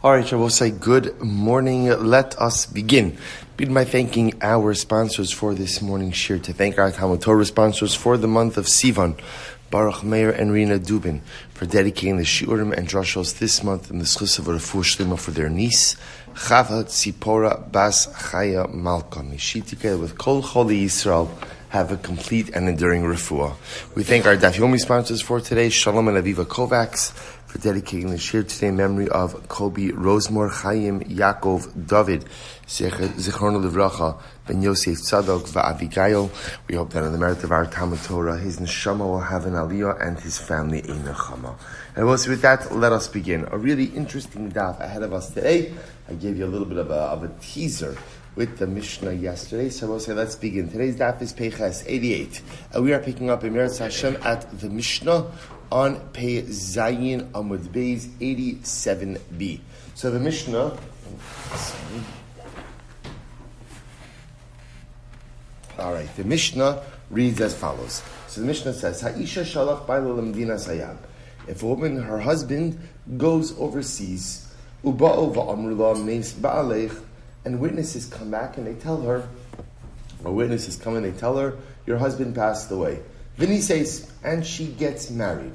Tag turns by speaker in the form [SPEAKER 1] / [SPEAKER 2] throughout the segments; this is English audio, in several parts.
[SPEAKER 1] All right, I will say good morning. Let us begin. Begin by thanking our sponsors for this morning's shir. To thank our TALMUD TORAH sponsors for the month of Sivan, Baruch Meir and Rena Dubin, for dedicating the shiurim and drashos this month in the zechus of refuah shlema for their niece, Chava Tzipporah bas Chaya Malka. May she together with Kol Choli Yisroel have a complete and enduring refuah. We thank our Daf Yomi sponsors for today, Shalom and Aviva Kovacs, for dedicating the shir today in memory of Coby, Rosemore, Chaim, Yaakov, David, zechus Ben Yosef, Tzadok, Avigail. We hope that in the merit of our TALMUD TORAH, his neshama will have an aliyah and his family a nechama. And also with that, let us begin. A really interesting daf ahead of us today. I gave you a little bit of a teaser with the Mishnah yesterday, so I will say let's begin. Today's daf is Peiches 88, and we are picking up in Meretz Hashem at the Mishnah on Pei Zayin Amud Beis 87b. So the Mishnah. All right, the Mishnah reads as follows. So the Mishnah says, "Ha'isha shalach ba'ala l'medina sayab." If a woman, her husband, goes overseas, uba'u va'amru la meis ba'aleich, and witnesses come back and they tell her, your husband passed away. Then he says, and she gets married.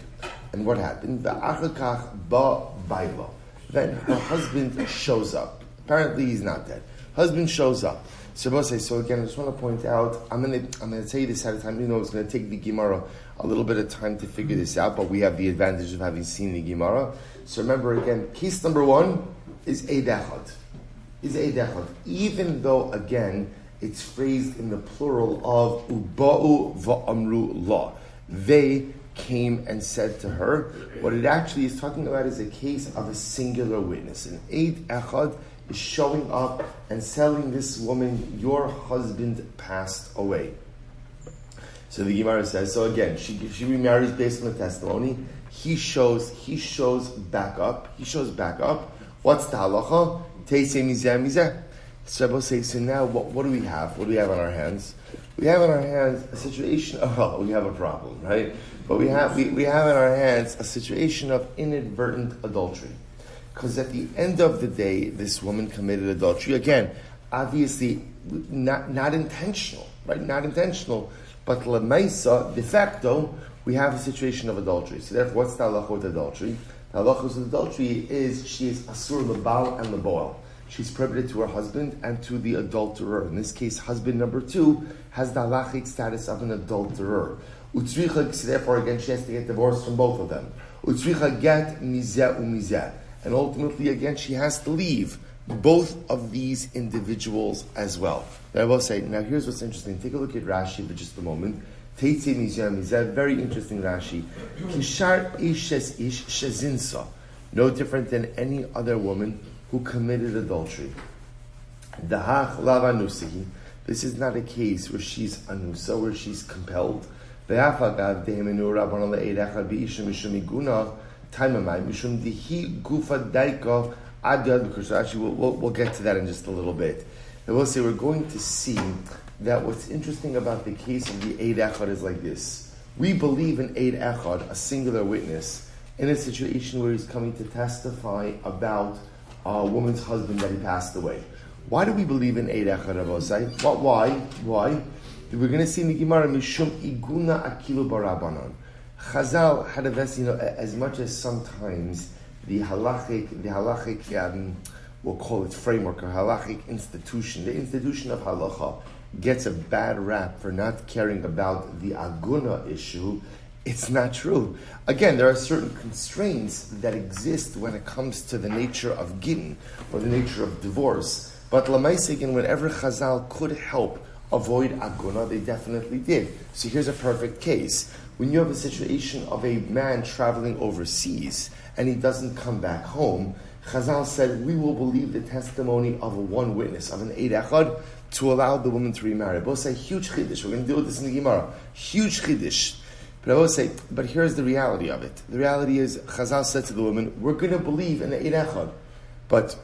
[SPEAKER 1] And what happened? Va'achakach ba baila. Then her husband shows up. Apparently he's not dead. Husband shows up. So again, I just want to point out, I'm going to tell you this ahead of time. You know, it's going to take the Gemara a little bit of time to figure this out, but we have the advantage of having seen the Gemara. So remember again, case number one is Eid Echad. Even though, again, it's phrased in the plural of Uba'u va'amru la. They came and said to her. What it actually is talking about is a case of a singular witness. An Eid Echad is showing up and telling this woman, your husband passed away. So the Gemara says, so again, she remarries based on the testimony. He shows back up. What's the halacha? Teisei mizeh mizeh. So now what do we have? What do we have on our hands? We have on our hands a situation of, we have a problem, right? But we have in our hands a situation of inadvertent adultery. Because at the end of the day, this woman committed adultery. Again, obviously not intentional, right? Not intentional, but lemaisa, de facto, we have a situation of adultery. So therefore, what's the halacha with adultery? The halacha with adultery is she is asur lebal and leboel. She's prohibited to her husband and to the adulterer. In this case, husband number two has the halachic status of an adulterer. Utzricha, so therefore, again, she has to get divorced from both of them. Utzricha get mizeh umizeh. And ultimately, again, she has to leave both of these individuals as well. Now, I will say, now here's what's interesting. Take a look at Rashi for just a moment. Teitze mizeh mizeh, very interesting Rashi. Kishar ishes ish shezinsa. No different than any other woman who committed adultery. Dahach lav anusihi. This is not a case where she's anusa, where she's compelled. Ve'afagav dehemenu rabbanon le'eid echad be'isha mishum iguna taimamai mishum dihi gufa daika ad yad b'kursa. Actually, we'll get to that in just a little bit. And we'll say we're going to see that what's interesting about the case of the Eid Echad is like this. We believe in Eid Echad, a singular witness, in a situation where he's coming to testify about a woman's husband that he passed away. Why do we believe in Eid Echad, Rabosai? Why? We're going to see in the Gemara, Mishum Iguna Akilu Barabanan. Chazal had a vest, as much as sometimes the halachic, we'll call it framework, or halachic institution, the institution of halacha, gets a bad rap for not caring about the aguna issue. It's not true. Again, there are certain constraints that exist when it comes to the nature of gittin, or the nature of divorce. But l'maaseh, again, whenever Chazal could help avoid aguna, they definitely did. So here's a perfect case. When you have a situation of a man traveling overseas, and he doesn't come back home, Chazal said, we will believe the testimony of one witness, of an Eid Echad, to allow the woman to remarry. Both say, huge chiddush. We're going to deal with this in the Gemara. Huge chiddush. But I will say, but here's the reality of it. The reality is, Chazal said to the woman, we're going to believe in the Eid Echad. But,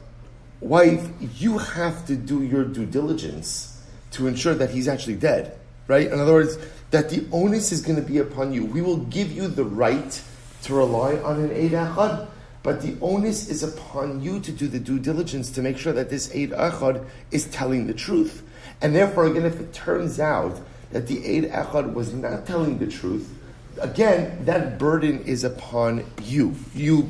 [SPEAKER 1] wife, you have to do your due diligence to ensure that he's actually dead. Right? In other words, that the onus is going to be upon you. We will give you the right to rely on an Eid Echad, But the onus is upon you to do the due diligence to make sure that this Eid Echad is telling the truth. And therefore, again, if it turns out that the Eid Echad was not telling the truth, again, that burden is upon you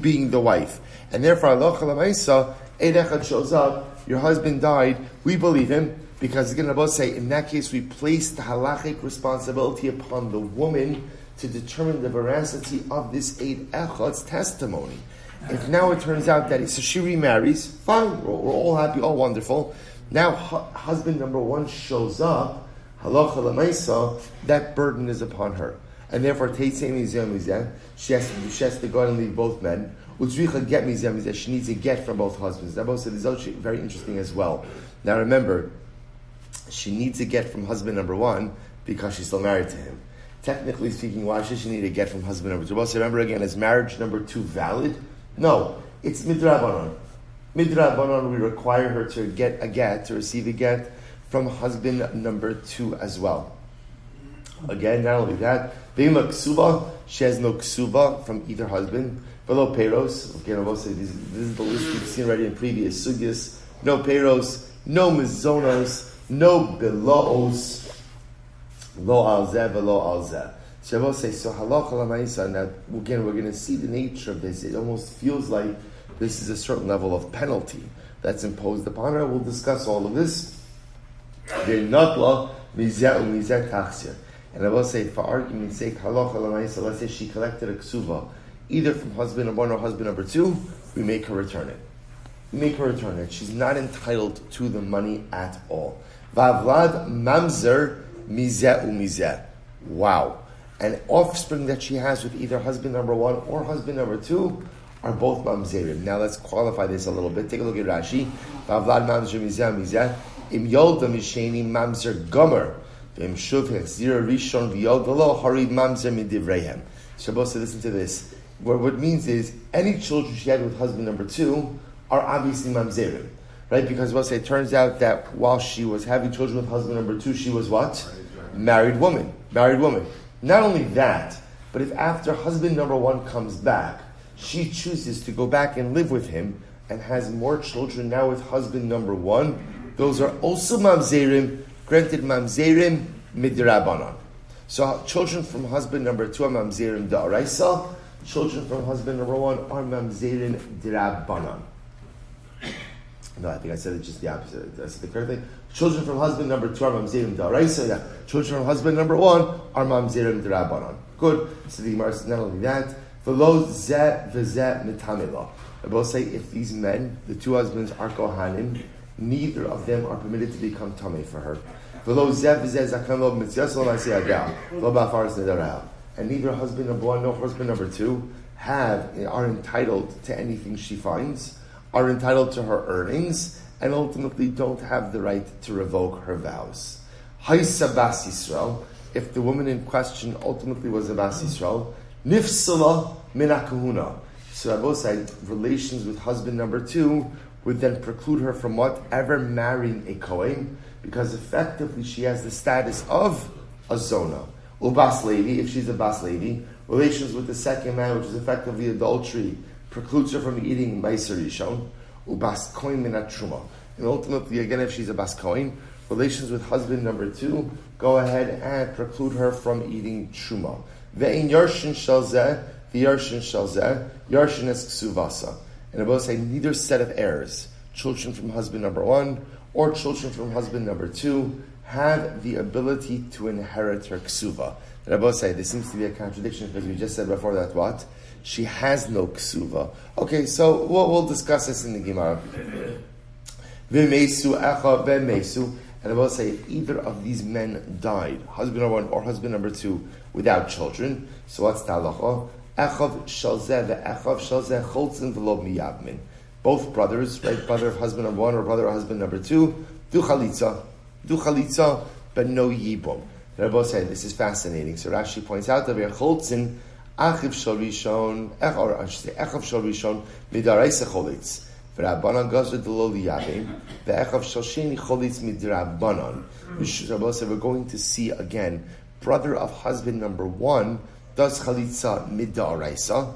[SPEAKER 1] being the wife. And therefore, Allah Chalamaisa, Eid Echad shows up, your husband died, we believe him, because again, Rabbi say, in that case, we place the halachic responsibility upon the woman to determine the veracity of this Eid Echad's testimony. If now it turns out that so she remarries, fine, we're all happy, all wonderful. Now husband number one shows up, halacha l'maisa, that burden is upon her. And therefore, she has to go and leave both men. She needs a get from both husbands. That both is very interesting as well. Now remember, she needs a get from husband number one because she's still married to him. Technically speaking, why should she need a get from husband number two? Remember again, is marriage number two valid? No, it's midrabanan. Midrabanan, we require her to get a get, to receive a get from husband number two as well. Again, not only that, Ve'ima ksuba, she has no ksuba from either husband. Below peros, again, I will say this is the list we've seen already in previous sugyas. No peros, no mizonos, no beloos, lo alzeh, velo alzeh. So I will say, so halacha l'maisa, now again, we're going to see the nature of this. It almost feels like this is a certain level of penalty that's imposed upon her. We'll discuss all of this. And I will say, for argument's sake, halacha l'maisa, let's say she collected a ksuva, either from husband number one or husband number two, we make her return it. She's not entitled to the money at all. Vavlad mamzer mizeh umizeh. Wow. And offspring that she has with either husband number one or husband number two are both mamzerim. Now let's qualify this a little bit. Take a look at Rashi. Vavlad mamzer mizeh umizeh. Im yolda misheni mamzer gomer. V'im shuv hechzira rishon v'yolda lo harid mamzer midivreihem. Shabbos, so listen to this. What it means is, any children she had with husband number two are obviously mamzerim, right? Because it turns out that while she was having children with husband number two, she was what? Married woman. Not only that, but if after husband number one comes back, she chooses to go back and live with him and has more children now with husband number one, those are also mamzerim, granted mamzerim midrabanan. So children from husband number two are mamzerim da'araisa, children from husband number one are mamzerim dirabanan. No, I think I said it just the opposite. I said the correct thing. Children from husband number two are mamzerim da'araisa. Yeah. Children from husband number one are mamzerim dirabanan. Good. So the Gemara says not only that, v'lo zeh v'zeh mitamila. I both say if these men, the two husbands, are kohanim, neither of them are permitted to become tamei for her. V'lo zeh v'zeh zakan lo mitzvah lo ma'aseh lo ba'afaras nedarah. And neither husband number one nor husband number two are entitled to anything she finds, are entitled to her earnings, and ultimately don't have the right to revoke her vows. Haisa bas Yisroel, if the woman in question ultimately was a bas Yisroel, nifsala min hakahuna. So I both say relations with husband number two would then preclude her from whatever marrying a Kohen, because effectively she has the status of a zona. Ubas lady, if she's a bas lady, relations with the second man, which is effectively adultery, precludes her from eating meiser rishon. Ubas kohen minat truma. And ultimately, again, if she's a bas kohen, relations with husband number two go ahead and preclude her from eating truma. Ve'in yarshin shalzeh, the yarshin shalzeh, yarshin es ksuvasa. And I both say neither set of heirs, children from husband number one or children from husband number two, have the ability to inherit her ksuva. And I both say there seems to be a contradiction because we just said before that what? She has no ksuva. Okay, so we'll discuss this in the Gemara. V'mesu echa v'mesu. And I both say if either of these men died, husband number one or husband number two, without children, so what's the halacha? Echav shalzeh ve'echav shalzeh cholzin v'lo miyabmin. Both brothers, right? Brother of husband number one or brother of husband number two, do chalitza, but no yibum. They're both saying this is fascinating. So Rashi points out that cholzin achiv shal rishon, or I should say echav shal rishon midaraisa cholitz. V'rabbanan gazer d'lo liyabim ve'echav shal sheni cholitz midrabbanan. We're going to see again, brother of husband number one does chalitza midaraisa.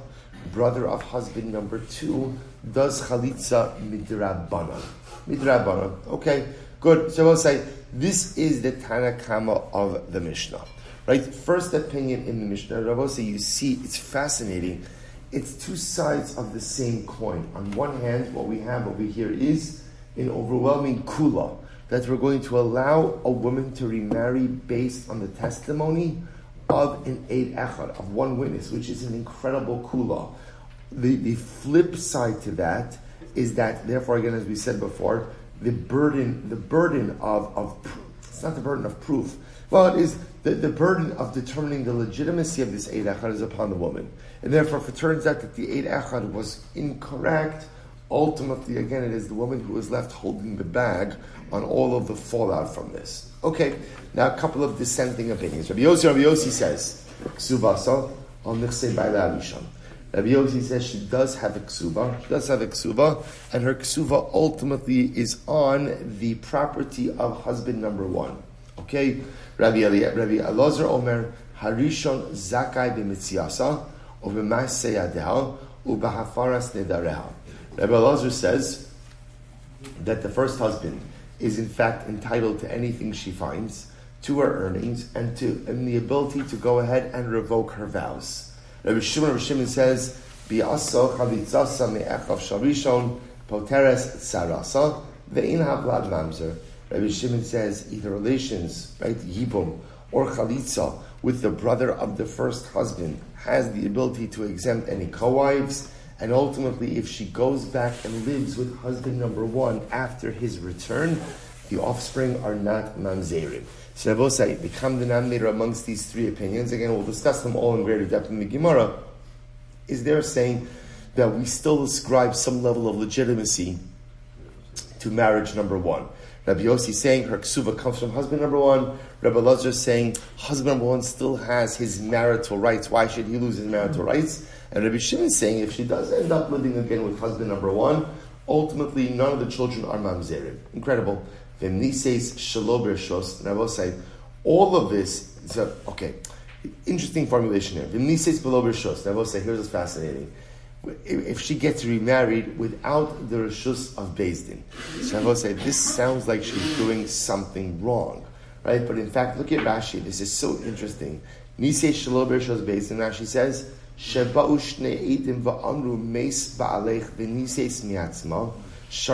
[SPEAKER 1] brother of husband number 2, does chalitza midrabanan. Midrabanan. Okay, good. So we'll say this is the Tana Kama of the Mishnah. Right? First opinion in the Mishnah. Rabbi, you see, it's fascinating. It's two sides of the same coin. On one hand, what we have over here is an overwhelming kula, that we're going to allow a woman to remarry based on the testimony of an Eid Echad, of one witness, which is an incredible kula. The flip side to that is that, therefore, again, as we said before, the burden of it's not the burden of proof. Well, it is the burden of determining the legitimacy of this Eid Echad is upon the woman. And therefore, if it turns out that the Eid Echad was incorrect, ultimately, again, it is the woman who is left holding the bag on all of the fallout from this. Okay, now a couple of dissenting opinions. Rabbi Yossi says, Ksuvasa, al nichsei ba'ala alisham. Rabbi Yossi says she does have a ksuva, and her ksuva ultimately is on the property of husband number 1. Okay, Rabbi Elazar Omer, Harishon zakai b'mitziasa, or b'masei yadeha, u'b'hafaras nedareha. Rabbi Elazar says that the first husband is in fact entitled to anything she finds, to her earnings, and the ability to go ahead and revoke her vows. Rabbi Shimon says, "Bi'asa chalitzasa me'echav sharishon poteres tzarasa ve'in hablad mamzer." Rabbi Shimon says either relations, right, yibum, or chalitza with the brother of the first husband has the ability to exempt any co-wives, and ultimately, if she goes back and lives with husband number 1 after his return, the offspring are not mamzerim. So Rabbi say the common denominator amongst these three opinions, again we'll discuss them all in greater depth in the Gemara, is they're saying that we still ascribe some level of legitimacy to marriage number 1. Rabbi Yossi saying her ksuva comes from husband number 1. Rabbi Elazar saying husband number 1 still has his marital rights. Why should he lose his marital rights? And Rabbi Shimon saying if she does end up living again with husband number 1, ultimately none of the children are mamzerim. Incredible. V'mniseis shelo bershos. And I will say, all of this is okay. Interesting formulation here. V'mniseis below bershos. And I will say, here's what's fascinating. If she gets remarried without the reshus of Beis Din, so I will say this sounds like she's doing something wrong, right? But in fact, look at Rashi. This is so interesting. Nisei shelo bershos Beis Din. Rashi says, "Sheba'u shnei eidim va'amru meis ba'alech v'niseis miatzma." See,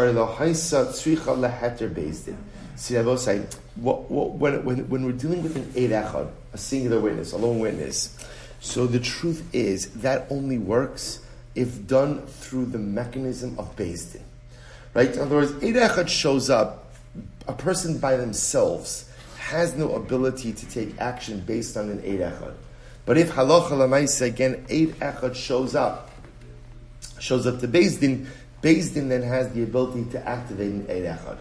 [SPEAKER 1] I will say, when we're dealing with an Eid Echad, a singular witness, a lone witness, so the truth is that only works if done through the mechanism of Beis Din. Right? In other words, Eid Echad shows up, a person by themselves has no ability to take action based on an Eid Echad. But if halacha l'maisa, again, Eid Echad shows up to Beis Din, Beis Din then has the ability to activate an Eid Echad.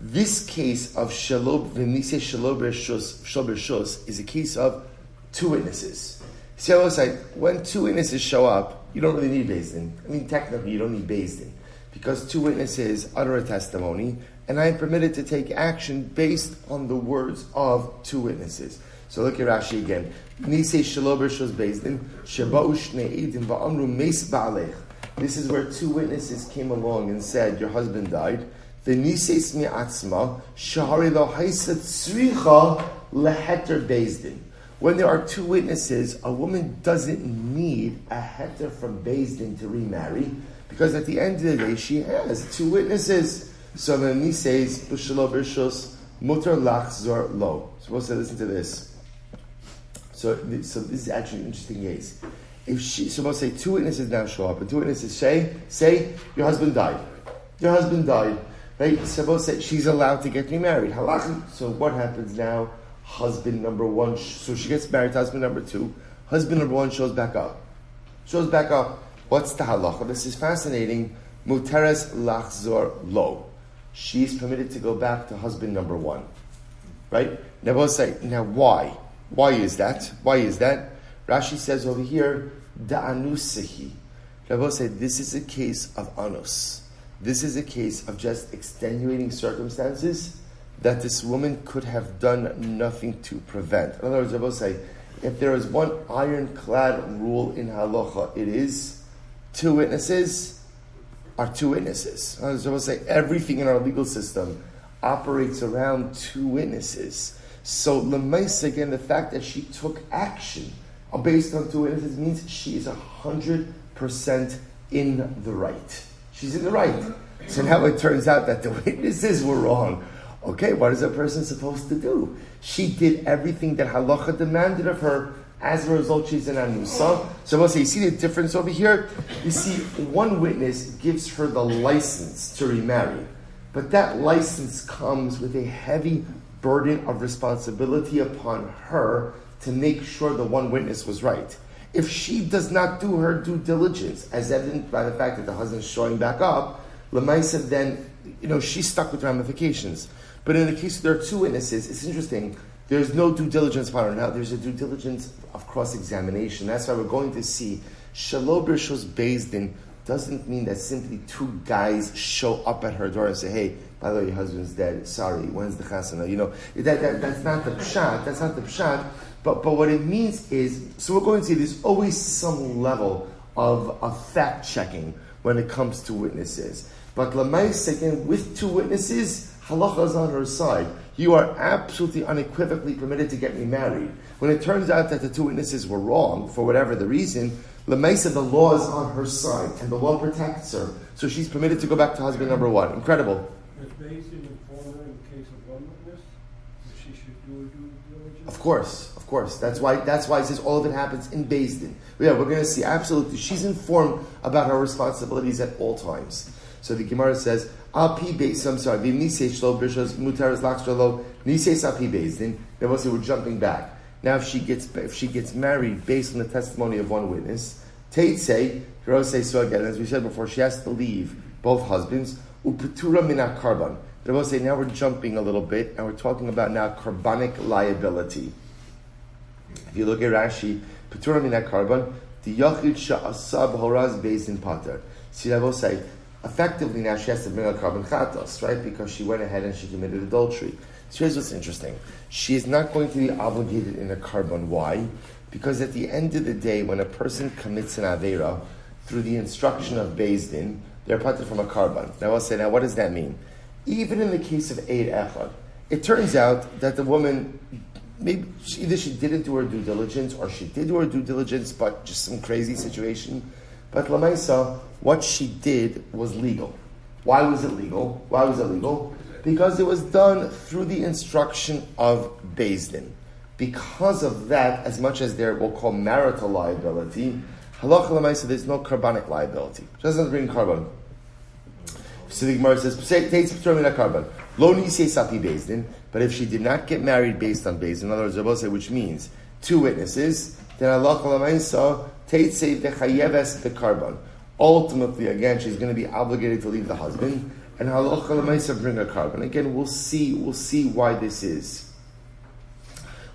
[SPEAKER 1] This case of Shalom v'nisei Shalom bershus is a case of 2 witnesses. See how I say, when 2 witnesses show up, you don't really need Beis Din. I mean, technically, you don't need Beis Din, because 2 witnesses utter a testimony, and I am permitted to take action based on the words of 2 witnesses. So look at Rashi again. Nisei Shalom bershus Beis Din sheba'u shnei eidim va'amru meis ba'alech. This is where 2 witnesses came along and said, your husband died. The niseis mi'atzma shahari lo haisa tzricha leheter Beis Din. When there are 2 witnesses, a woman doesn't need a heter from Beis Din to remarry, because at the end of the day, she has 2 witnesses. So the niseis b'shelo bershus mutar lachzor lo. So we'll listen to this. So this is actually an interesting case. If she, so we'll say 2 witnesses now show up, and 2 witnesses say, your husband died. Your husband died. Right? So we'll say she's allowed to get remarried. Halacha. So what happens now? Husband number 1, so she gets married to husband number 2. Husband number 1 shows back up. What's the halacha? This is fascinating. Muteres lachzor lo. She's permitted to go back to husband number 1. Right? Now we'll say, now why? Why is that? Rashi says over here, da'anusihi. Rabbi say this is a case of anus. This is a case of just extenuating circumstances that this woman could have done nothing to prevent. In other words, Rabbi say, if there is one ironclad rule in halacha, it is two witnesses are two witnesses. I was supposed to say everything in our legal system operates around two witnesses. So Lemaisa, again, the fact that she took action based on two witnesses means she is 100% in the right. She's in the right. So now it turns out that the witnesses were wrong. Okay, what is a person supposed to do? She did everything that halacha demanded of her. As a result, she's an anusa. So we'll say, you see the difference over here? You see, one witness gives her the license to remarry. But that license comes with a heavy burden of responsibility upon her to make sure the one witness was right. If she does not do her due diligence, as evident by the fact that the husband's showing back up, Lemaisa then, she's stuck with ramifications. But in the case there are two witnesses, it's interesting. There's no due diligence upon her. Now there's a due diligence of cross-examination. That's why we're going to see Shalom B'Rishos Beis Din doesn't mean that simply two guys show up at her door and say, hey, by the way, your husband's dead. Sorry, when's the chasana? That's not the pshat. That's not the pshat. But what it means is, so we're going to see there's always some level of fact-checking when it comes to witnesses. But Lamais, again, with two witnesses, halacha is on her side. You are absolutely unequivocally permitted to get remarried. When it turns out that the two witnesses were wrong, for whatever the reason, Lamaisa, the law is on her side, and the law protects her. So she's permitted to go back to husband number one. Incredible.
[SPEAKER 2] Is based in the former in the case of one witness, that she should do due diligence?
[SPEAKER 1] Of course. That's why it says all of it happens in Beis Din. Yeah, we're going to see absolutely. She's informed about her responsibilities at all times. So the Gemara says, Al pi beis. I'm sorry. V'nisei shlo b'rishos mutaras lakshalo nisei sapi Beis Din. Then we'll say we're jumping back. Now, if she gets married based on the testimony of one witness, Teitzei, so again, as we said before, she has to leave both husbands. Upetura mina karban. They will say, now we're jumping a little bit, and we're talking about now carbonic liability. If you look at Rashi, Petura mina karban, the yachid sha'asab horaz Beis Din pater. See, I will say, effectively now she has to bring a carbon chatos, right? Because she went ahead and she committed adultery. So here's what's interesting. She is not going to be obligated in a carbon. Why? Because at the end of the day, when a person commits an avera through the instruction of Beis Din, they're parted from a carbon. Now I'll say, now what does that mean? Even in the case of Eid Echad, it turns out that the woman, maybe either she didn't do her due diligence or she did do her due diligence, but just some crazy situation. But Lamaisa, what she did was legal. Why was it legal? Because it was done through the instruction of Beis Din. Because of that, as much as there we'll call marital liability, halacha l'maisa, there's no carbonic liability. She doesn't bring carbon. So the Gemara says, carbon. Lo nisei sapi Beis Din. But if she did not get married based on Beis Din, in other words, Rabbi say, which means two witnesses, then halacha l'maisa teitzei dechayeves bekarbon. Ultimately, again, she's going to be obligated to leave the husband. And halacha l'maisa bring a carbon. Again, we'll see why this is.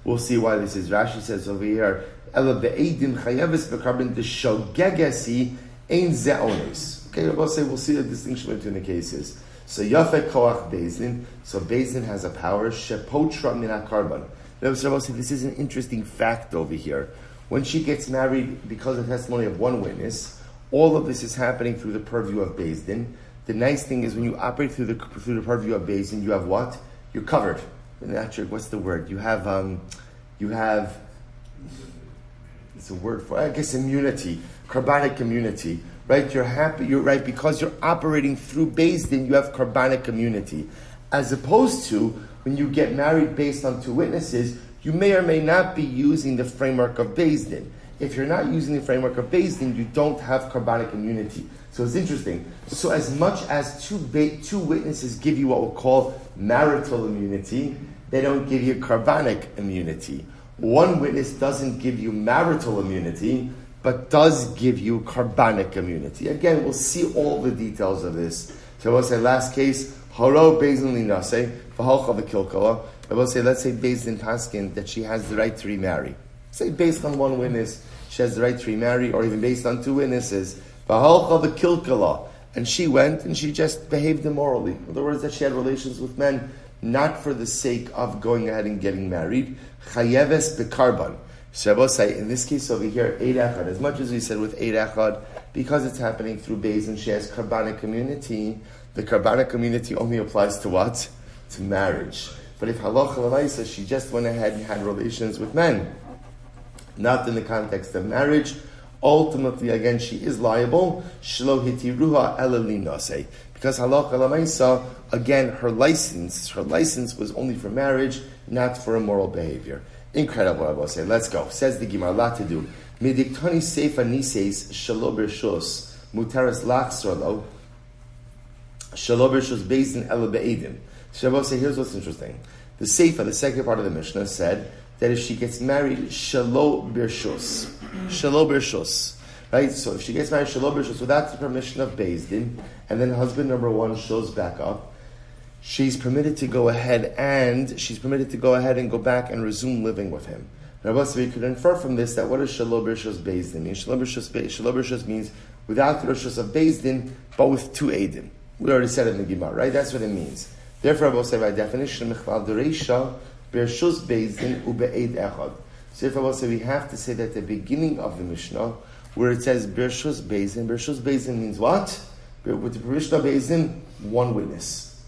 [SPEAKER 1] Rashi says over here, Ela be'edim chayeves b'karbon d'shogegesi ein ze ones. Okay, we'll see the distinction between the cases. So yafet koach Beis Din. So Beis Din has a power shepotra min hakarbon. This is an interesting fact over here. When she gets married, because of the testimony of one witness, all of this is happening through the purview of Beis Din. The nice thing is when you operate through the purview of Beis Din, you have what? You're covered. Actually, what's the word? You have, it's a word for, I guess, immunity, carbonic immunity, right? You're happy, you're right, because you're operating through Beis Din, you have carbonic immunity. As opposed to, when you get married based on two witnesses, you may or may not be using the framework of Beis Din. If you're not using the framework of Beis Din, you don't have carbonic immunity. So it's interesting. So as much as two witnesses give you what we'll call marital immunity, they don't give you carbonic immunity. One witness doesn't give you marital immunity, but does give you carbonic immunity. Again, we'll see all the details of this. So we'll say, last case, haro Beis Din linase, v'halcha v'kilkala. We'll say, let's say Beis Din paskin that she has the right to remarry. Say based on one witness, she has the right to remarry, or even based on two witnesses. V'halcha v'kilkala. And she went and she just behaved immorally. In other words, that she had relations with men, not for the sake of going ahead and getting married. Chayeves bekarban. So I will say, in this case over here, Eid Echad, as much as we said with Eid Echad, Because it's happening through Beis and she has Karbana community, the Karbana community only applies to what? To marriage. But if halacha l'maisa, she just went ahead and had relations with men, not in the context of marriage, ultimately, again, she is liable. Shelo hitiruha ela linase. Because halacha l'maisa, again, her license was only for marriage, not for immoral behavior. Incredible, I will say. Let's go. Says the Gemara, a lot to do. Midiktani seifa nises shelo bershus muteras lachsrolo shelo bershus bezin ela be'edim. So I will say, here's what's interesting. The seifa, the second part of the Mishnah, said that if she gets married, shelo bershus, right? So if she gets married, shelo bershus, without the permission of Beis Din, and then husband number one shows back up, she's permitted to go ahead and go back and resume living with him. Rabbi Savi could infer from this that what does shelo bershus Beis Din mean? Shelo bershus means without the rishus of Beis Din, but with two edim. We already said it in the Gemara, right? That's what it means. Therefore, Rabbi Savi, by definition, mechval dereisha bershus Beis Din ube'ed echad. So if I will say, we have to say that at the beginning of the Mishnah, where it says bershus Beis Din means what? With the permission of Beis Din, one witness.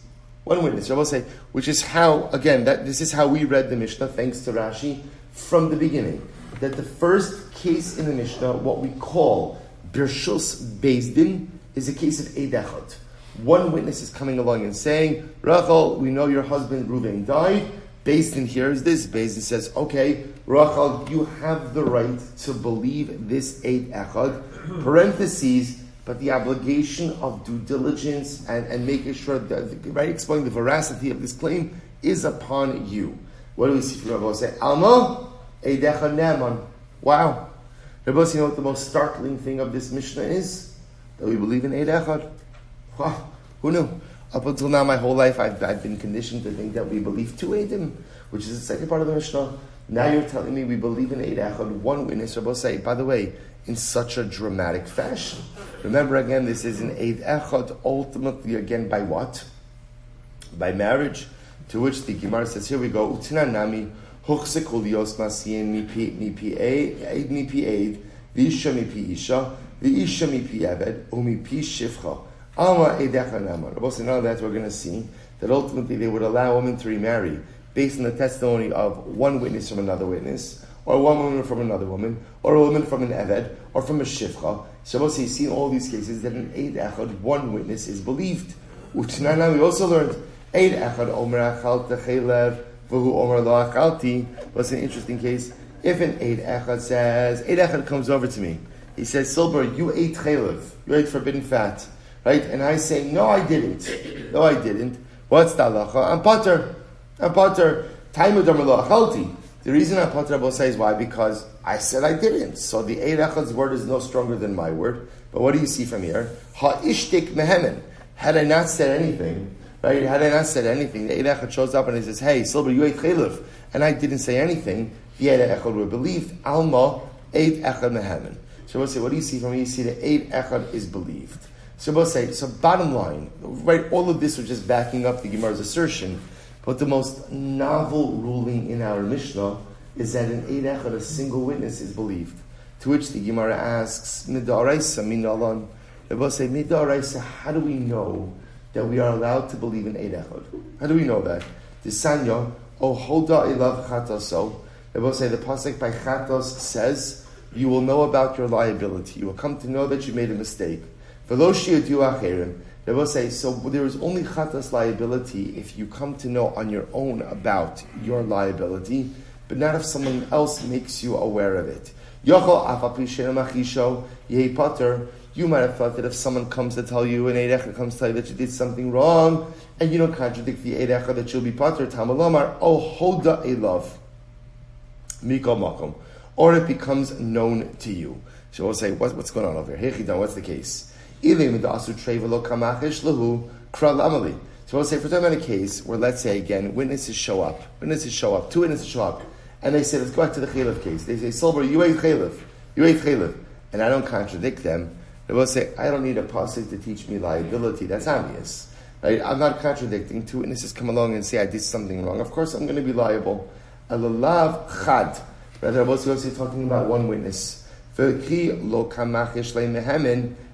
[SPEAKER 1] One witness. I will say, which is how, again, this is how we read the Mishnah, thanks to Rashi, from the beginning. That the first case in the Mishnah, what we call bershus Beis Din, is a case of eid echad. One witness is coming along and saying, Rachel, we know your husband Reuven died. Beis Din hears this. Beis Din says, okay, Rachel, you have the right to believe this eid echad. Parentheses, but the obligation of due diligence and making sure that, right, explaining the veracity of this claim is upon you. What do we see from Rabbi? Say, Alma, eid echad ne'aman. Wow. Rabbi, you know what the most startling thing of this Mishnah is? That we believe in eid echad. Wow, who knew? Up until now, my whole life, I've been conditioned to think that we believe two edim, which is the second part of the Mishnah. Now you're telling me we believe in eid echad, one witness. Rabbi say, by the way, in such a dramatic fashion. Remember again, this is an eid echad, ultimately again by what? By marriage. To which the Gemara says, here we go, Utina nami huchsekul yos masien mipi eid, v'isha mipi isha, v'isha mipi eved, umipi shivcha. Alma eid echad ne'aman. Rabbi say, now that we're going to see that ultimately they would allow women to remarry based on the testimony of one witness from another witness, or one woman from another woman, or a woman from an eved, or from a shivcha. So you see in all these cases that in eid echad, one witness is believed. U'tnana, we also learned, eid echad omer achalta chelev, v'hu omer lo achalti. What's an interesting case? If an eid echad says, eid echad comes over to me, he says, Silber, you ate chelev, you ate forbidden fat, right? And I say, no, I didn't. What's the halacha? I'm pater. TALMUD omer lo achalti. The reason I'm pater, Rabbi says, why? Because I said I didn't. So the eid echad's word is no stronger than my word. But what do you see from here? Ha'ishtik mehemen. Had I not said anything, right? The eid echad shows up and he says, hey, Silver, you ate chelev, and I didn't say anything. The eid echad were believed. Alma eid echad mehemen. So we'll say, what do you see from here? You see the eid echad is believed. So we'll say, so bottom line, right? All of this was just backing up the Gemara's assertion. But the most novel ruling in our Mishnah is that in eid echad a single witness is believed. To which the Gemara asks, Midaraisa min alan. They both say, Midaraisa, how do we know that we are allowed to believe in eid echad? How do we know that? The Sanya, O hoda elav chataso. They both say the pasuk by chatos says, you will know about your liability. You will come to know that you made a mistake. Veloshi adu acherim. They will say, so there is only chatas liability if you come to know on your own about your liability, but not if someone else makes you aware of it. You might have thought that if someone comes to tell you, an eid echad comes to tell you that you did something wrong, and you don't contradict the eid echad, that you'll be pater, tamalomar, oh hoda elav, mikol makom, or it becomes known to you. So we'll say, what's going on over here? Hechidan, what's the case? So we'll say, if we're talking about a case where, let's say again, two witnesses show up, and they say, let's go back to the chelev case. They say, Silver, you ate chelev, and I don't contradict them. They will say, I don't need a pasuk to teach me liability. That's obvious, right? I'm not contradicting. Two witnesses come along and say, I did something wrong. Of course, I'm going to be liable. Alalav chad. Rather, I was talking about one witness. And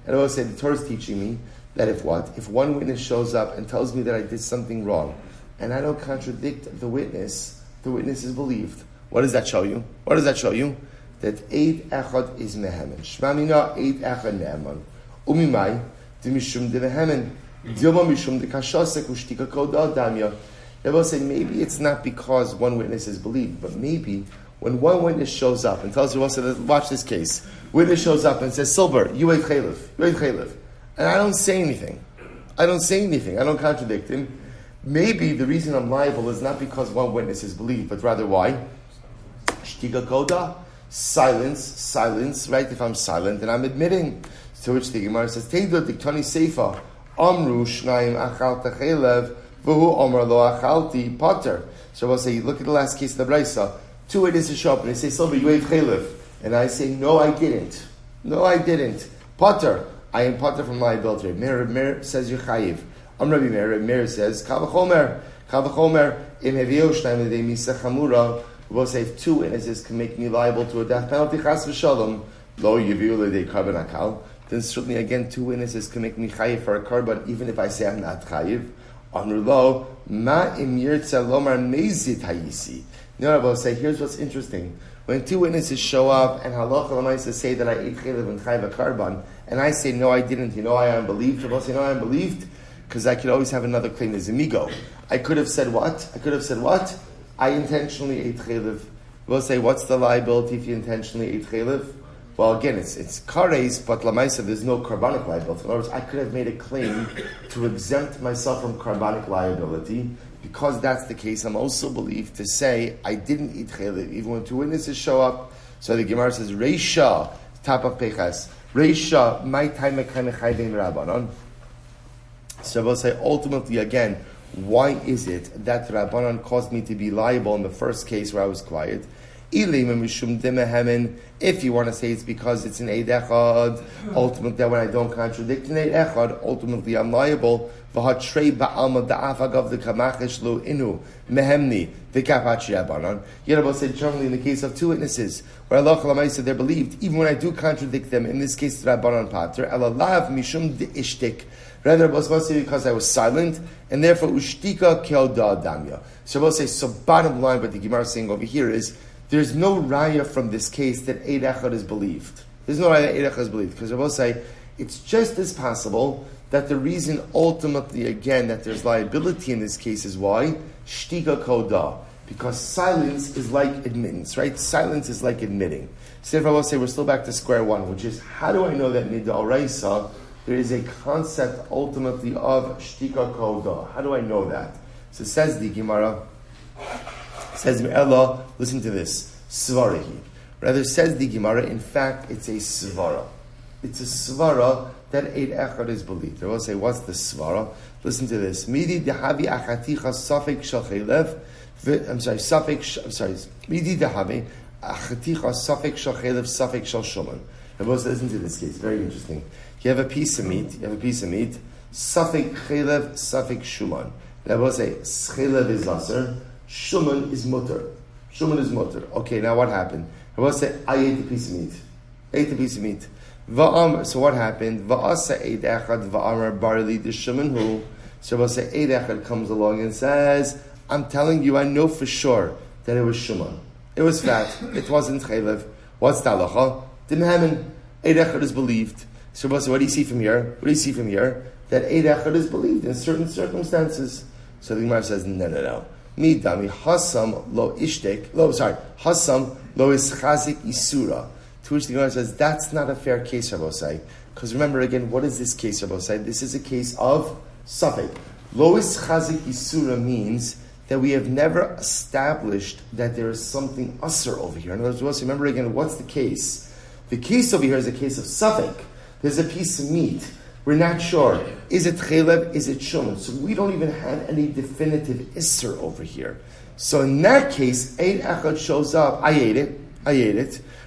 [SPEAKER 1] I will say the Torah is teaching me that if one witness shows up and tells me that I did something wrong, and I don't contradict the witness is believed. What does that show you? That Eid Echad is Mehemen. Shmamina Eid Echad Ne'eman. Umimai Dimishum de Mehemen. Dilma Mishum de Kashasek Ushtika Koda Damya. They will say maybe it's not because one witness is believed, but maybe when one witness shows up and tells you, watch this case. Witness shows up and says, Silber, you ate chaylev. And I don't say anything. I don't contradict him. Maybe the reason I'm liable is not because one witness is believed, but rather why? Shtika koda, silence, right? If I'm silent, then I'm admitting. To which the Gemara says, Teidu diktani seifa, amru shnayim achalta chaylev, v'hu omar lo achalti pater. So we'll say, look at the last case of the Braisa. Two witnesses show up and they say, Silver, you ate chaylev. And I say, no, I didn't. Pater, I am pater from liability. Meir says, you're chayiv. Rabbi Meir says, Kavachomer, im hevio shnayim l'dei misa chamura. We will say, if two witnesses can make me liable to a death penalty, chas v'shalom, lo yevio l'dei karban akal, then certainly again, two witnesses can make me chayiv for a karban, even if I say I'm not chayiv. Amru lo, ma im yirtza lomar mezit hayisi. No, I will say, here's what's interesting. When two witnesses show up and halacha l'maisa say that I ate chaylev and chayiv a karban, and I say, no, I didn't, I am believed, I will say, no, I am believed, because I could always have another claim as amigo. I could have said what? I intentionally ate chaylev. We'll say, what's the liability if you intentionally ate chaylev? Well, again, it's kares, but lamaisa, there's no carbonic liability. In other words, I could have made a claim to exempt myself from carbonic liability. Because that's the case, I'm also believed to say I didn't eat chaylev, even when two witnesses show up. So the Gemara says, Reisha, top of Pechas, Reisha, my time mekhanechayvim rabbanon. So we'll say, ultimately, again, why is it that Rabbanan caused me to be liable in the first case where I was quiet? If you want to say it's because it's an Eid Echad, ultimately, that when I don't contradict an Eid Echad, ultimately I'm liable. Yet I will say, generally, in the case of two witnesses, where Allah Chalamaysa, they're believed, even when I do contradict them, in this case, Rabbanan Pater, Elalav Mishum de Ishtik. Rather, I will say because I was silent, and therefore, Ushtika Kelda Damya. So I will say, so bottom line, what the Gemara is saying over here is, there's no raya from this case that Eid Echad is believed. There's no raya that Eid Echad is believed. Because I will say, it's just as possible that the reason ultimately, again, that there's liability in this case is why? Shtika Koda. Because silence is like admittance, right? Silence is like admitting. So if I will say, we're still back to square one, which is, how do I know that Mid'Oraisa, there is a concept ultimately of Shtika Koda? How do I know that? So says the Gemara, says Me'ela, listen to this, Svarahi. Rather, says the Gemara, in fact, it's a Svara. It's a Svara that Eid Echad is believed. I will say, what's the Svara? Listen to this. Midi dehavi achaticha safek shachelev. Midi dehavi achaticha safek shachelev safek shal shuman. I will say, listen to this case, very interesting. You have a piece of meat, safek chelev, safek shuman. I will say, chelev is aser, shuman is mutter. Okay, now what happened? I will say, I ate a piece of meat. So what happened? Va'asa Eid Echad va'amar barli d'shuman hu. So we'll say Eid Echad comes along and says, I'm telling you, I know for sure that it was shuman. It was fat. It wasn't chaylev. What's the halacha? Dimhamen. Eid Echad is believed. So we'll say, what do you see from here? That Eid Echad is believed in certain circumstances. So the Gemara says, no. Midami hasam lo ishtek. Hasam lo ischazik isura. To which the Gemara says, that's not a fair case, Rabbosai. Because remember again, what is this case, Rabbosai? This is a case of Safek. Lois Chazik Isura means that we have never established that there is something usher over here. In other words, remember again, what's the case? The case over here is a case of Safek. There's a piece of meat. We're not sure. Is it chelev? Is it shuman? So we don't even have any definitive isser over here. So in that case, Eid Echad shows up. I ate it.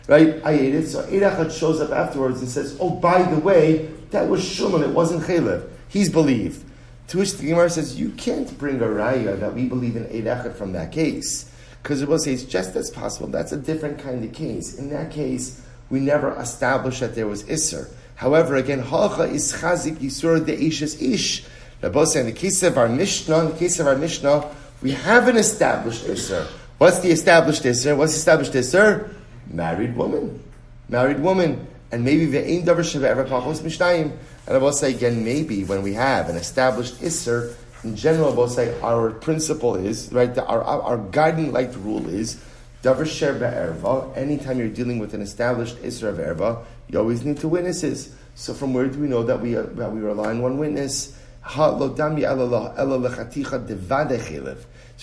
[SPEAKER 1] Right? I ate it. So Eid Echad shows up afterwards and says, oh, by the way, that was shuman. It wasn't chelev. He's believed. To which the Gemara says, you can't bring a raya that we believe in Eid Echad from that case. Because it will say it's just as possible. That's a different kind of case. In that case, we never established that there was Isser. However, again, Halacha is Chazik Yisur de Ishes Ish. Rabbi say in the case of our Mishnah, we have an established Isser. What's the established Isser? Married woman. And maybe ve'ein davar shebe'ever pachos mishnayim. And I will say again, maybe when we have an established Isser, in general, I will say our principle is, right, our guiding light rule is, davar shebe'erva, anytime you're dealing with an established Isser of erva, you always need two witnesses. So from where do we know that we rely on one witness? So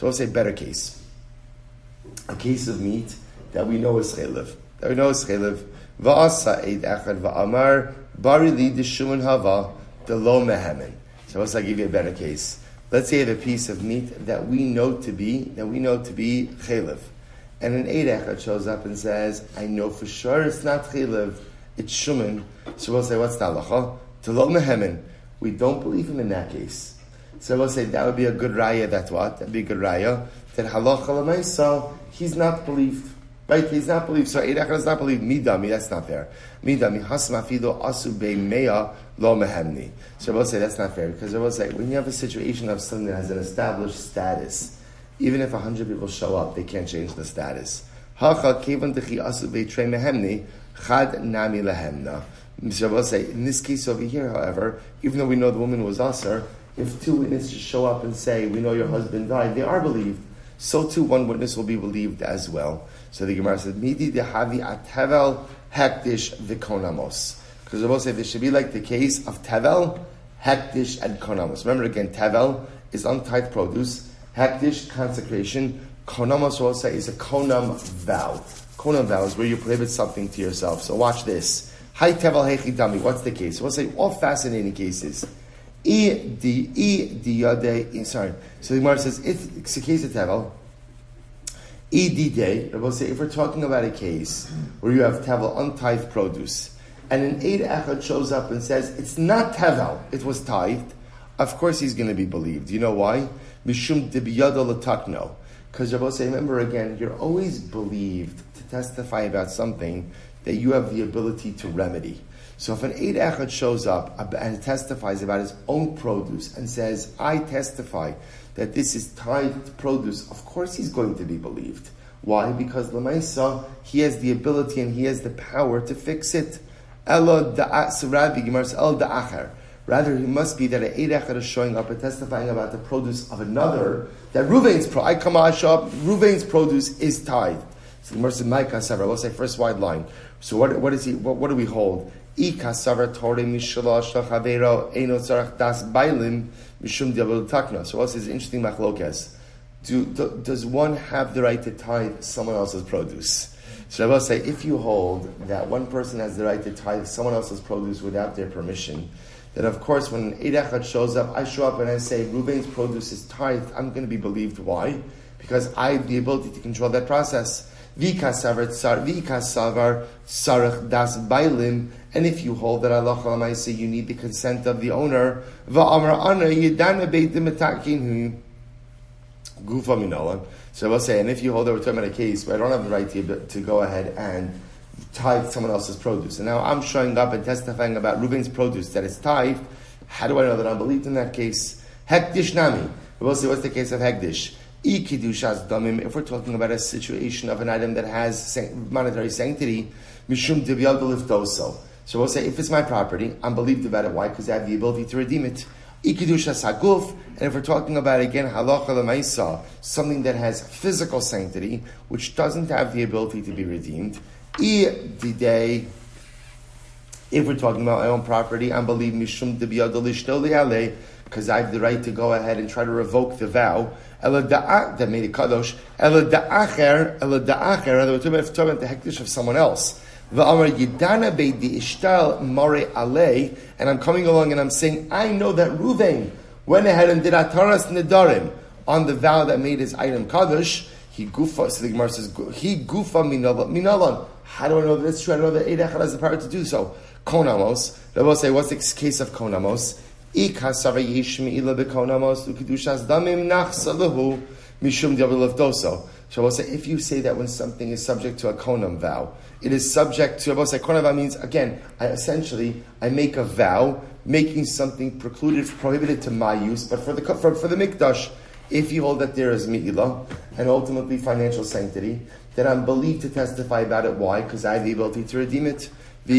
[SPEAKER 1] we'll say better case. A case of meat that we know is chelev. Va'asa eid echad va'amar bari li d'shuman hava d'lo mehemen. So I'll give you a better case. Let's say you have a piece of meat that we know to be chelev, and an eid echad shows up and says, "I know for sure it's not chelev, it's shuman." So we'll say, "What's the halacha? D'lo mehemen." We don't believe him in that case. So we'll say that would be a good raya. That's what? That'd be a good raya. That halacha l'maisa, he's not believed. Right? He's not believed. So Eid Echad is not believed. Midami, that's not fair. Midami, hasma fido asu be'meya lo mehemni. So we'll say that's not fair. Because we'll say, when you have a situation of something that has an established status, even if 100 people show up, they can't change the status. Hacha kevan dechi asu be'trei mehemni, chad nami lehemna. So we'll say, in this case over here, however, even though we know the woman was asur, if two witnesses show up and say, we know your husband died, they are believed. So too, one witness will be believed as well. So the Gemara said, Midi dehavi atevel hektish v'konamos. Because we'll say, this should be like the case of tevel, hektish, and konamos. Remember again, tevel is untithed produce, hektish, consecration, konamos, we'll say, is a konam vow. Konam vow is where you prohibit something to yourself. So watch this. Hi tevel hechi dami. What's the case? We'll say all fascinating cases. So the Gemara says it's a case of tevel. We'll say if we're talking about a case where you have tevel untithed produce, and an eid echad shows up and says it's not tevel, it was tithed, of course he's going to be believed. You know why? Mishum debiyado l'takno. Because Rabbi say, remember again, you're always believed to testify about something that you have the ability to remedy. So if an eid echad shows up and testifies about his own produce and says, I testify that this is tithed produce, of course he's going to be believed. Why? Because l'maisa, he has the ability and he has the power to fix it. Rather, he must be that an eid echad is showing up and testifying about the produce of another, that Ruvain's produce is tithed. So the Gemara says, "My kasavar." We'll say first wide line. So what do we hold? I kasavar torah mishalosh lachavero eno tzarach das bailim mishum diabol takna. So what's this interesting machlokes? Does one have the right to tithe someone else's produce? So I will say, if you hold that one person has the right to tithe someone else's produce without their permission, then of course when an eid echad shows up, I show up and I say Ruvain's produce is tithed, I'm going to be believed. Why? Because I have the ability to control that process. V'ikasavar sarach das bailim, and if you hold that Allah Chalamayse, you need the consent of the owner. Va'amar ana yedana beitim etakin gufa minalan. So I will say, and if you hold that we're talking about a case where I don't have the right to go ahead and tithe someone else's produce, and now I'm showing up and testifying about Reuben's produce that is tithed, how do I know that I'm believed in that case? Hekdish nami. We will say, what's the case of hekdish? If we're talking about a situation of an item that has monetary sanctity, mishum divyal liftoso. So we'll say, if it's my property, I'm believed about it. Why? Because I have the ability to redeem it. And if we're talking about, again, halacha l'maisa, something that has physical sanctity, which doesn't have the ability to be redeemed, if we're talking about my own property, I'm believed mishum divyal lishtoli because I have the right to go ahead and try to revoke the vow that made it kadosh. We're talking about the hektish of someone else. And I'm coming along and I'm saying, I know that Ruvain went ahead and did ataras nedarim on the vow that made his item kadosh. He gufa. So the Gemara says, he gufa minalan. How do I know that's true? I know that Eid Echad has the power to do so. Konamos. They will say, what's the case of konamos? So we'll say, So I will say, if you say that when something is subject to a konam vow, it is subject to, I will say, konam vow means, again, I make a vow, making something prohibited to my use, but for the mikdash, if you hold that there is mi'ilah, and ultimately financial sanctity, then I'm believed to testify about it. Why? Because I have the ability to redeem it. And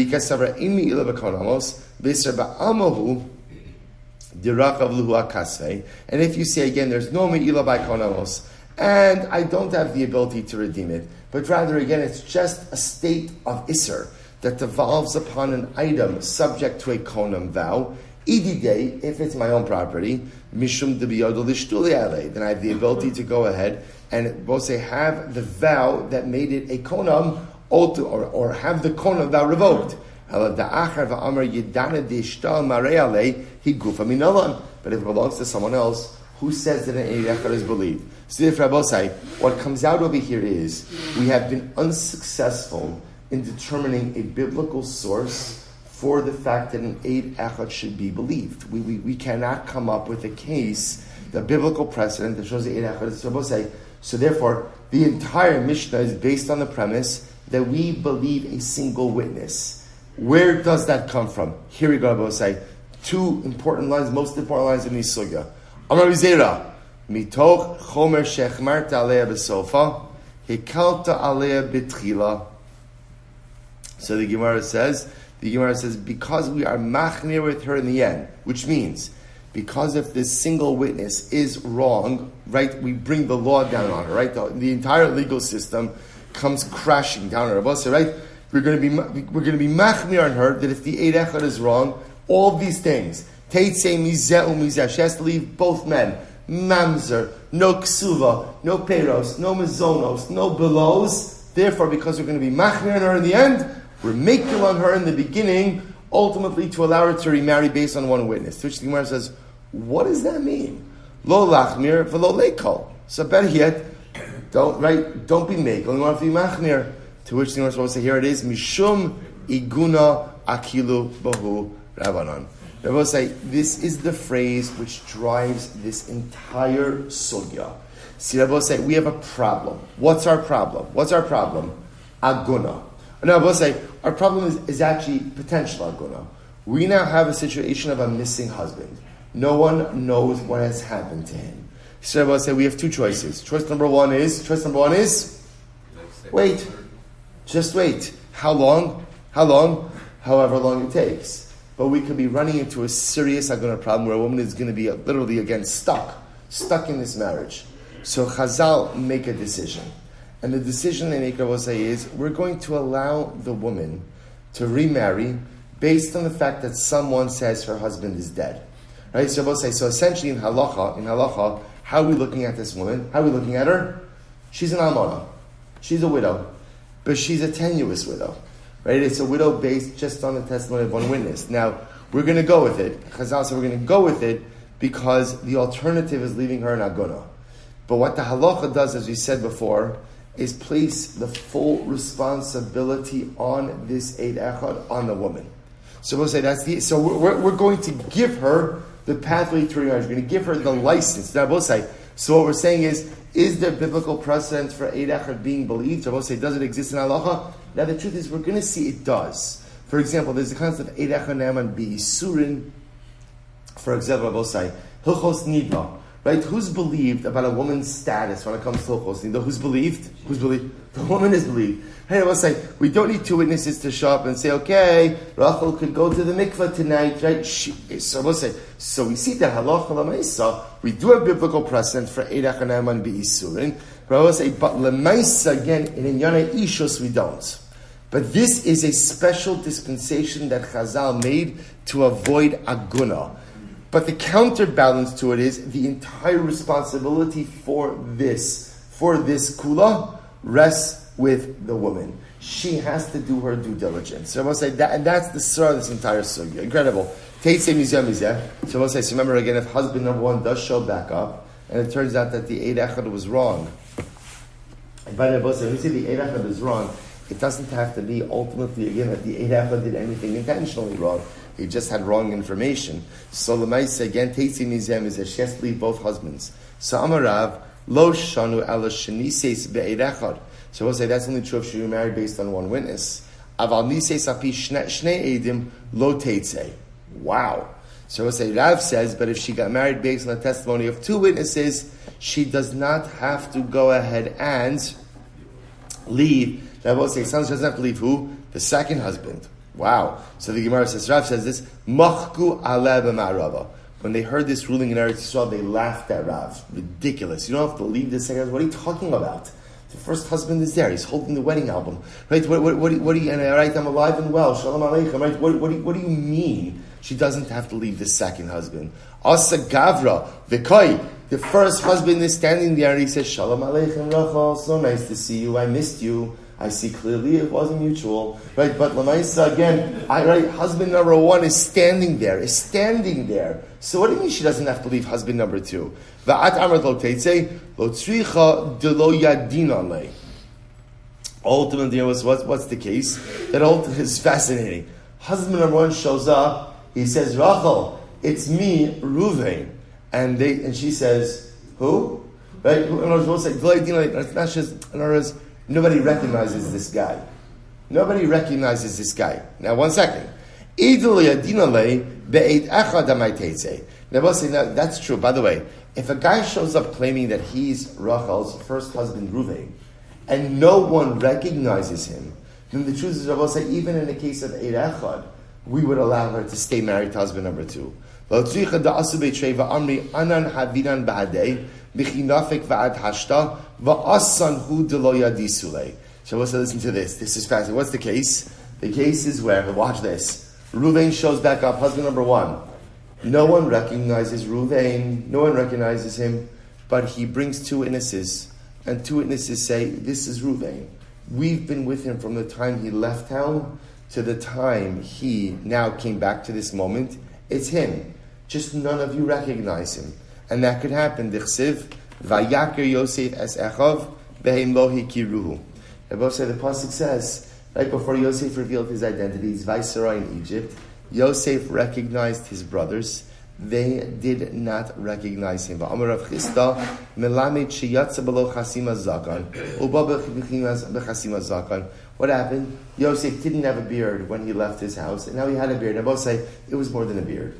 [SPEAKER 1] if you say again, there's no mi'ilah by konamos, and I don't have the ability to redeem it, but rather again, it's just a state of isser that devolves upon an item subject to a konam vow. Idide, if it's my own property, mishum debiyodol ishtuli alei, then I have the ability to go ahead and both say have the vow that made it a konam, or have the konam vow revoked. But if it belongs to someone else, who says that an eid echad is believed? So therefore, what comes out over here is we have been unsuccessful in determining a biblical source for the fact that an eid echad should be believed. We cannot come up with a case, the biblical precedent that shows the eid echad is Rabosai. So therefore, the entire Mishnah is based on the premise that we believe a single witness. Where does that come from? Here we go, Rabosai. Two important lines, most important lines in Nisugya. Amar Vizera, mitoch chomer shechmarta alea besofa, hikalta alea betchila. So the Gemara says, because we are machmir with her in the end, which means, because if this single witness is wrong, right, we bring the law down on her, right? The entire legal system comes crashing down on her. So, right, we're going to be machmir on her that if the eid echad is wrong, all these things, teitzei mizeh umizeh, she has to leave both men, mamzer, no ksuva, no peros, no mezonos, no belos. Therefore, because we're going to be machmir on her in the end, we're making on her in the beginning, ultimately to allow her to remarry based on one witness. To which the Gemara says, what does that mean? Lo lachmir v'lo leikol. So better yet, don't be makel, you want to be machmir. To which the Gemara is supposed to say, here it is, mishum iguna akilu bahu Rabbanon. Rabbi say, this is the phrase which drives this entire sugya. See, Rabbi say, we have a problem. What's our problem? Aguna. Now, Rabbi say, our problem is actually potential aguna. We now have a situation of a missing husband. No one knows what has happened to him. So Rabbi say, we have two choices. Choice number one is, wait. Just wait. How long? However long it takes. But we could be running into a serious aguna problem where a woman is going to be literally again stuck in this marriage. So Chazal make a decision. And the decision they make, I will say, is we're going to allow the woman to remarry based on the fact that someone says her husband is dead. Right? So I will say, so essentially in halacha, how are we looking at this woman? How are we looking at her? She's an almana. She's a widow. But she's a tenuous widow. Right? It's a widow based just on the testimony of one witness. Now, we're going to go with it. Chazal said we're going to go with it because the alternative is leaving her in aguna. But what the halacha does, as we said before, is place the full responsibility on this eid echad on the woman. So we'll say so we're going to give her the pathway to remarriage. We're going to give her the license. Now, we'll say, so what we're saying is there biblical precedent for eid echad being believed? So we'll say, does it exist in halacha? Now the truth is, we're going to see it does. For example, there's the concept of eid echad ne'aman bi'isurin. For example, we'll say, hilchos nida. Right? Who's believed about a woman's status when it comes to hilchos nida? Who's believed? The woman is believed. Hey, we'll say, we don't need two witnesses to show up and say, okay, Rachel could go to the mikveh tonight, right? So we'll say, so we see that halacha l'maisa, we do have biblical precedent for eid echad ne'aman bi'isurin. But I will say, but l'maisa, again, in inyana ishus, we don't. But this is a special dispensation that Chazal made to avoid aguna. But the counterbalance to it is the entire responsibility for this kula rests with the woman. She has to do her due diligence. So I will say that, and that's the surah of this entire sugya. Incredible. So I will say, so remember again, if husband number one does show back up, and it turns out that the eid echad was wrong. And by the way, when you say the eid echad is wrong, it doesn't have to be ultimately again that the eid echad did anything intentionally wrong. He just had wrong information. So Lamaisa again, Teitzi Mizem is that she has to leave both husbands. So Amarav, Lo shanu ela shenises be'ed echad. So we'll say that's only true if she remarried based on one witness. Aval nises api shnei edim lo teitzei. Wow. So we'll say Rav says, but if she got married based on the testimony of two witnesses, she does not have to go ahead and leave. Rav will say, son doesn't have to leave who? The second husband. Wow. So the Gemara says, Rav says this, Machku aleh b'ma'arava. When they heard this ruling in Eretz Yisrael, they laughed at Rav. Ridiculous. You don't have to leave the second husband. What are you talking about? The first husband is there. He's holding the wedding album. Right? What do you, and right, I'm alive and well. Shalom Aleichem. Right? What do you mean? She doesn't have to leave the second husband. Asa Gavra, Vikoi, the first husband is standing there and he says, Shalom Aleichem Rachel, so nice to see you. I missed you. I see clearly it wasn't mutual. Right? But Lamaisa again, husband number one is standing there. So what do you mean she doesn't have to leave husband number two? Va'at amrat lo teitzei, lo tzricha de lo yadin alei. Ultimately, what's the case? That is fascinating. Husband number one shows up. He says, Rachel, it's me, Ruvain. And she says, who? Right? In other words, it's not just, in other words, nobody recognizes this guy. Now, 1 second. Now, that's true. By the way, if a guy shows up claiming that he's Rachel's first husband, Ruvain, and no one recognizes him, then the truth is, I will say, even in the case of Eid Echad, we would allow her to stay married to husband number two. So let's listen to this. This is fascinating. What's the case? The case is where, watch this. Reuven shows back up, husband number one. No one recognizes Reuven. No one recognizes him. But he brings two witnesses. And two witnesses say, this is Reuven. We've been with him from the time he left town to the time he now came back to this moment. It's him. Just none of you recognize him. And that could happen. Dichsiv, Vayaker Yosef es Echav, Behem lo hikiruhu. The pasuk says, right before Yosef revealed his identity, he's Viceroy in Egypt, Yosef recognized his brothers. They did not recognize him. What happened? Yosef didn't have a beard when he left his house, and now he had a beard. I both say it was more than a beard.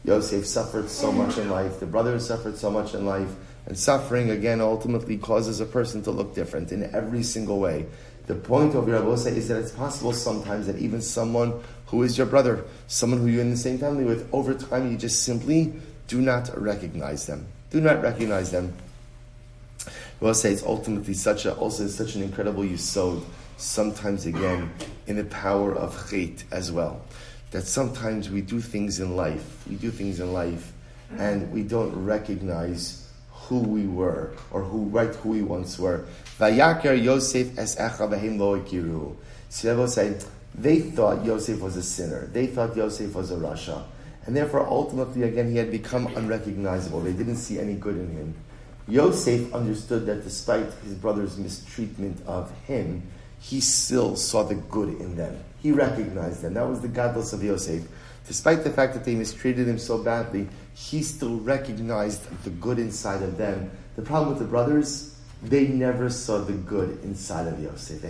[SPEAKER 1] Yosef suffered so much in life. The brothers suffered so much in life. And suffering, again, ultimately causes a person to look different in every single way. The point of Rabbi is that it's possible sometimes that even someone who is your brother, someone who you're in the same family with, over time you just simply do not recognize them. We'll say it's ultimately such an incredible yisod, sometimes again, in the power of chait as well. That sometimes we do things in life, and we don't recognize who we were, or who we once were. Vayaker Yosef es echa v'hem lo ikiru. So they will say, they thought Yosef was a sinner. They thought Yosef was a rasha. And therefore, ultimately, again, he had become unrecognizable. They didn't see any good in him. Yosef understood that despite his brother's mistreatment of him, he still saw the good in them. He recognized them. That was the godless of Yosef. Despite the fact that they mistreated him so badly, he still recognized the good inside of them. The problem with the brothers, they never saw the good inside of Yosef.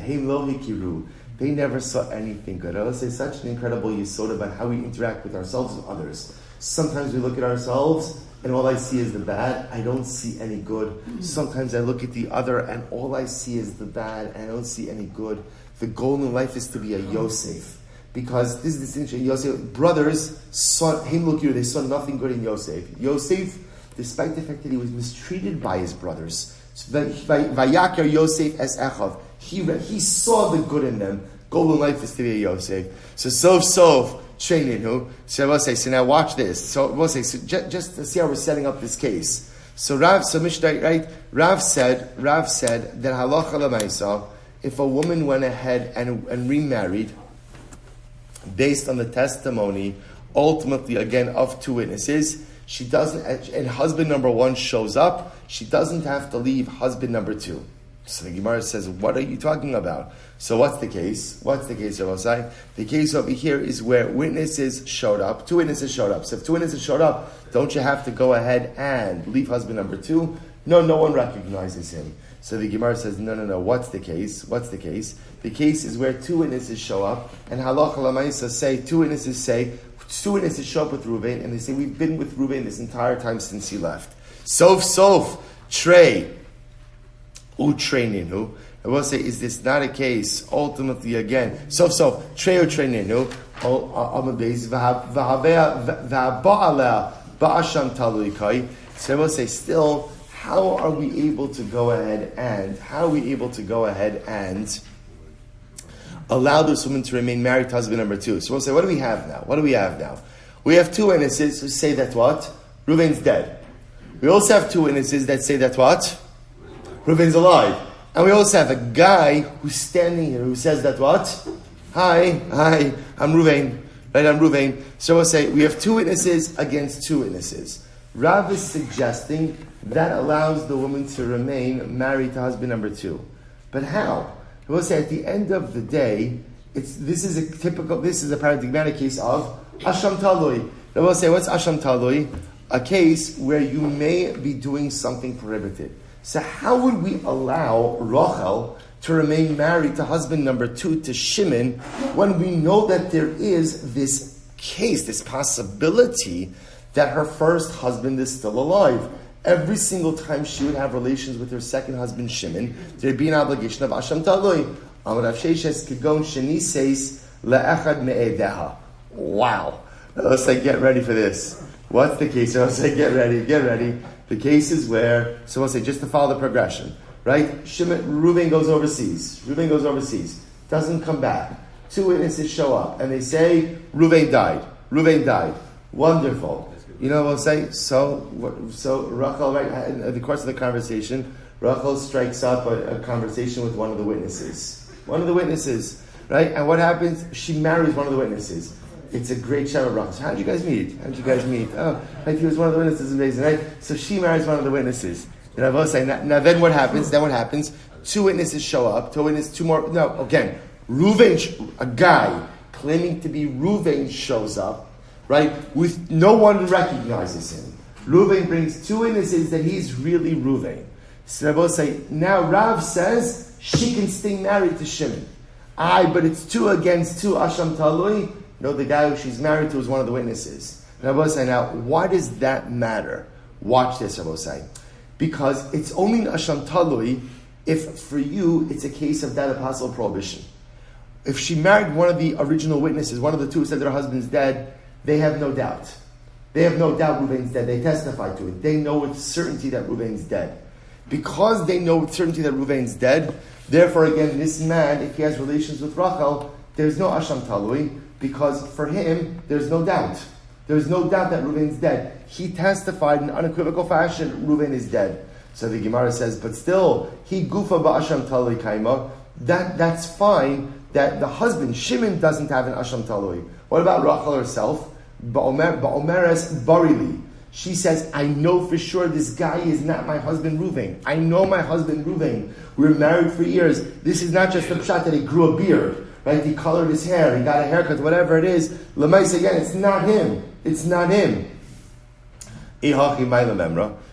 [SPEAKER 1] They never saw anything good. I would say such an incredible yisod about how we interact with ourselves and others. Sometimes we look at ourselves and all I see is the bad. I don't see any good. Sometimes I look at the other and all I see is the bad and I don't see any good. The goal in life is to be a Yosef. Because this distinction, Yosef, brothers saw him look here, they saw nothing good in Yosef. Yosef, despite the fact that he was mistreated by his brothers, Vayaker Yosef es Echav, he saw the good in them. Goal in life is to be a Yosef. So training who? So we'll say, so now watch this. So we'll say, so just to see how we're setting up this case. So Rav said that halacha l'maisa, if a woman went ahead and remarried, based on the testimony, ultimately again of two witnesses, she doesn't, and husband number one shows up, she doesn't have to leave husband number two. So the Gemara says, what are you talking about? So what's the case? Rabbi? The case over here is where witnesses showed up. Two witnesses showed up. So if two witnesses showed up, don't you have to go ahead and leave husband number two? No one recognizes him. So the Gemara says, no. What's the case? The case is where two witnesses show up, and halacha l'maisa say two witnesses show up with Reuven, and they say we've been with Reuven this entire time since he left. Sof trey utreininu. I will say, is this not a case? Ultimately, again, sof trey utreininu. So I will say, still, how are we able to go ahead and allow this woman to remain married to husband number two? So we'll say, what do we have now? We have two witnesses who say that what? Reuven's dead. We also have two witnesses that say that what? Reuven's alive. And we also have a guy who's standing here who says that what? Hi, I'm Reuven. Right, I'm Reuven. So we'll say, we have two witnesses against two witnesses. Rav is suggesting that allows the woman to remain married to husband number two. But how? We'll say at the end of the day, this is a paradigmatic case of Asham Talui. We'll say, what's Asham Talui? A case where you may be doing something prohibited. So how would we allow Rachel to remain married to husband number two, to Shimon, when we know that there is this case, this possibility that her first husband is still alive? Every single time she would have relations with her second husband, Shimon, there'd be an obligation of Asham Talui. Amar Rav Sheshes Kegon Sheni says le'echad me'edeha. Wow. Let's say, get ready for this. What's the case? So I'll say, get ready. The case is where, so we'll say, just to follow the progression, right? Reuven goes overseas, doesn't come back. Two witnesses show up, and they say, Reuven died. Wonderful. You know what we'll say? So Rachel, right, in the course of the conversation, Rachel strikes up a conversation with one of the witnesses, right? And what happens? She marries one of the witnesses. It's a great Sheva Brachas. How did you guys meet? Oh, right, he was one of the witnesses. Amazing, right? So she marries one of the witnesses. And I will say, now then what happens? Two witnesses show up. Again, Reuven, a guy claiming to be Reuven shows up, right? With no one recognizes him. Reuven brings two witnesses that he's really Reuven. So I will say, now Rav says she can stay married to Shimon. But it's two against two, Asham Talui. No, the guy who she's married to is one of the witnesses. And I will say, now, why does that matter? Watch this, I will say. Because it's only an Asham Talui if for you it's a case of that apostle prohibition. If she married one of the original witnesses, one of the two who said their husband's dead, they have no doubt. Reuven's dead. They testify to it. They know with certainty that Reuven's dead. Because they know with certainty that Reuven's dead, therefore again, this man, if he has relations with Rachel, there's no Asham Talui, because for him, there's no doubt. There's no doubt that Reuven's dead. He testified in unequivocal fashion, Reuven is dead. So the Gemara says, but still, he gufa ba'asham talui kaima. That's fine, that the husband, Shimon, doesn't have an asham talui. What about Rachel herself? Ba'omeres barili. She says, I know for sure this guy is not my husband Reuven. I know my husband Reuven. We were married for years. This is not just a pshat that he grew a beard. Right, he colored his hair, he got a haircut, whatever it is. Lemais again, it's not him.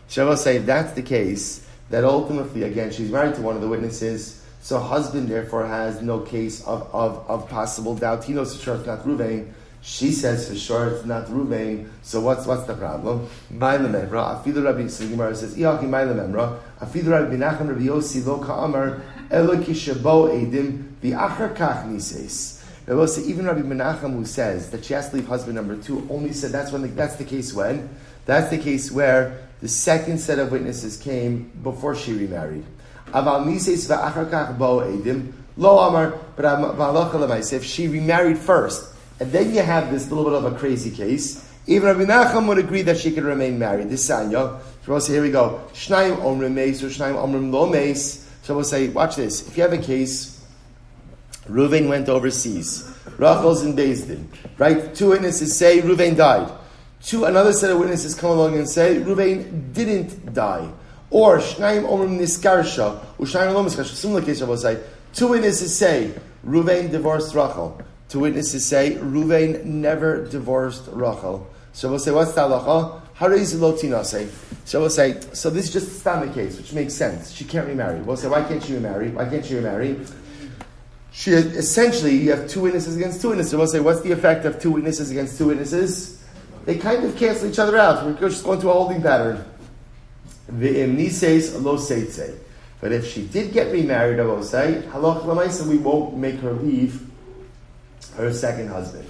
[SPEAKER 1] Sheva say if that's the case, that ultimately again she's married to one of the witnesses, so husband therefore has no case of possible doubt. He knows for sure it's not Reuven. She says for sure it's not Reuven. So what's the problem? Afidu Rabbi Gemara says Afidu Rabbi Menachem Rabbi Yossi lo ka'amar elo kishabo edim. The Achar Kach Nises. I will say, even Rabbi Menachem, who says that she has to leave husband number two, only said that's the case when? That's the case where the second set of witnesses came before she remarried. Aval Nises v'Achar Kach bo edim lo amar, but if she remarried first, and then you have this little bit of a crazy case, even Rabbi Menachem would agree that she could remain married. This Sanya. So we'll say, here we go. Shnayim omrim meis or Shnayim omrim lo meis. So we'll say, watch this. If you have a case, Reuven went overseas. Rachel's in Beis Din. Right? Two witnesses say Reuven died. Another set of witnesses come along and say Reuven didn't die. Or Shnayim Omrim Niskarsha, or Shnayim Lo Niskarsha. Similar case, I will say. Two witnesses say Reuven divorced Rachel. Two witnesses say Reuven never divorced Rachel. So we'll say, what's the halacha? Harei lo tinase. So we'll say, so this is just a stomach case, which makes sense. She can't remarry. We'll say, why can't she remarry? Why can't she remarry? She essentially, you have two witnesses against two witnesses. We'll say, what's the effect of two witnesses against two witnesses? They kind of cancel each other out. We're just going to a holding pattern. V'im niseis lo seitze. But if she did get remarried, I will say, halach l'maisa, we won't make her leave her second husband.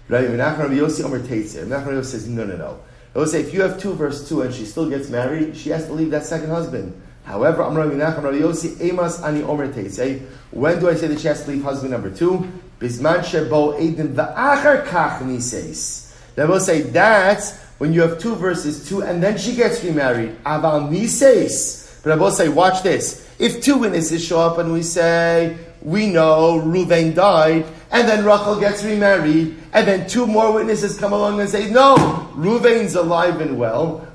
[SPEAKER 1] Rabbi Yossi Omer Teitze. Rabbi Yossi says, no. I will say, if you have 2 verse 2 and she still gets married, she has to leave that second husband. However, Amar Rabbi Yossi, Emas Ani Omer Teitze. When do I say that she has to leave husband number 2? Bisman shebo edim va'achar kach niseis. I will say, that's when you have 2 verses 2 and then she gets remarried. Aval niseis. But I will say, watch this. If 2 witnesses show up and we say, we know Reuven died, and then Rachel gets remarried, and then 2 more witnesses come along and say, no, Reuven's alive and well.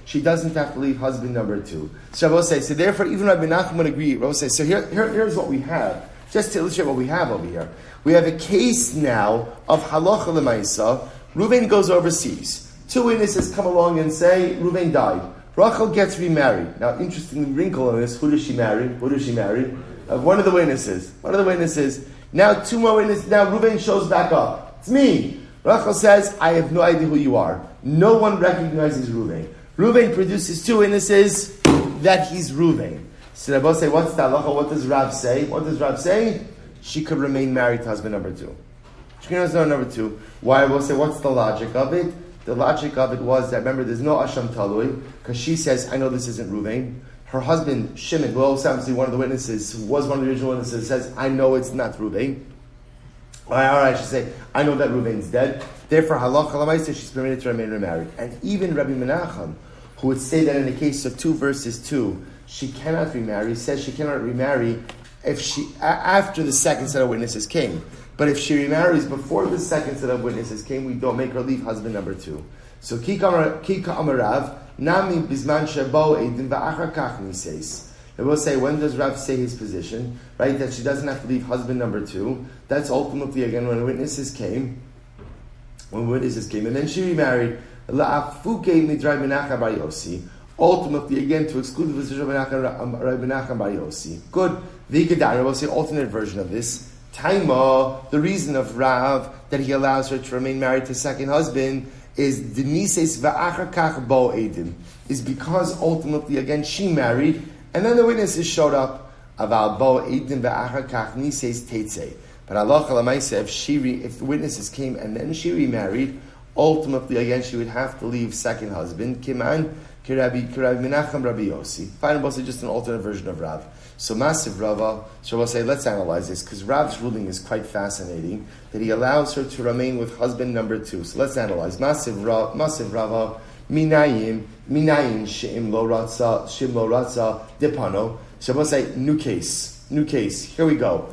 [SPEAKER 1] She doesn't have to leave husband number 2. So I will say, so therefore, even Rabbi Nachman would agree. I will say, so here's what we have. Just to illustrate what we have over here. We have a case now of halacha l'maisa. Reuven goes overseas. 2 witnesses come along and say, Reuven died. Rachel gets remarried. Now, interesting wrinkle on this. Who does she marry? One of the witnesses. Now, 2 more witnesses. Now, Reuven shows back up. It's me. Rachel says, I have no idea who you are. No one recognizes Reuven. Reuven produces 2 witnesses that he's Reuven. So they both say, what's the halacha? What does Rav say? She could remain married to husband number 2. She can husband number 2. Why? We'll say, what's the logic of it? The logic of it was that, remember, there's no Asham Talui, because she says, I know this isn't Reuven. Her husband, Shimon, who also happens to be one of the witnesses, who was one of the original witnesses, says, I know it's not Reuven. All right, she say, I know that Reuven's dead. Therefore, halacha l'maisa, she's permitted to remain remarried. And even Rabbi Menachem, who would say that in the case of 2 verses 2, she cannot remarry, says she cannot remarry if she after the second set of witnesses came. But if she remarries before the second set of witnesses came, we don't make her leave husband number 2. So Kika Amarav, Nami Bisman Shebo Eidim Va'achar Kach Niseis. They will say, when does Rav say his position? Right, that she doesn't have to leave husband number 2. That's ultimately, again, when witnesses came. And then she remarried. La'afuke Midrai Menachem Bar Yossi. Ultimately, again, to exclude the position of Rabbi Menachem Bar Yossi. Good. V'ikadar, we'll say alternate version of this. Taima, the reason of Rav that he allows her to remain married to second husband is Denises va'achar kach bo edim, is because ultimately again she married and then the witnesses showed up. Aval bo edim va'achar kach nises teitze. But halacha l'maisa, if the witnesses came and then she remarried, ultimately again she would have to leave second husband. Kiman k'Rabbi Menachem Rabbi Yossi. Fine, we'll say just an alternate version of Rav. So massive Rava, so we'll say, let's analyze this, because Rav's ruling is quite fascinating, that he allows her to remain with husband number 2. So let's analyze. Massive Rava, minayin she'im lo ratza depano. So we'll say, new case. Here we go.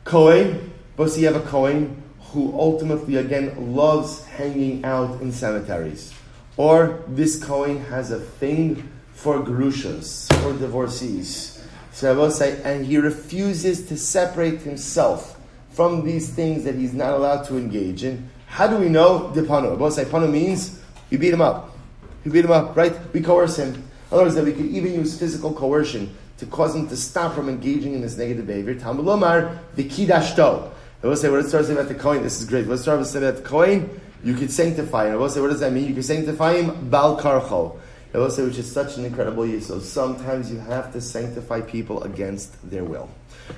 [SPEAKER 1] Kohen, we'll see you have a Kohen who ultimately, again, loves hanging out in cemeteries. Or this Kohen has a thing for gerushas, for divorcees. So I will say, and he refuses to separate himself from these things that he's not allowed to engage in. How do we know? Depano. I will say, pano means you beat him up. Right? We coerce him. In other words, that we could even use physical coercion to cause him to stop from engaging in this negative behavior. Talmud Lomar, the kidashto. I will say, what does Torah say about the Kohen? This is great. What does Torah say about the Kohen? You could sanctify him. I will say, what does that mean? You could sanctify him, bal karcho. I will say, which is such an incredible yisod. Sometimes you have to sanctify people against their will.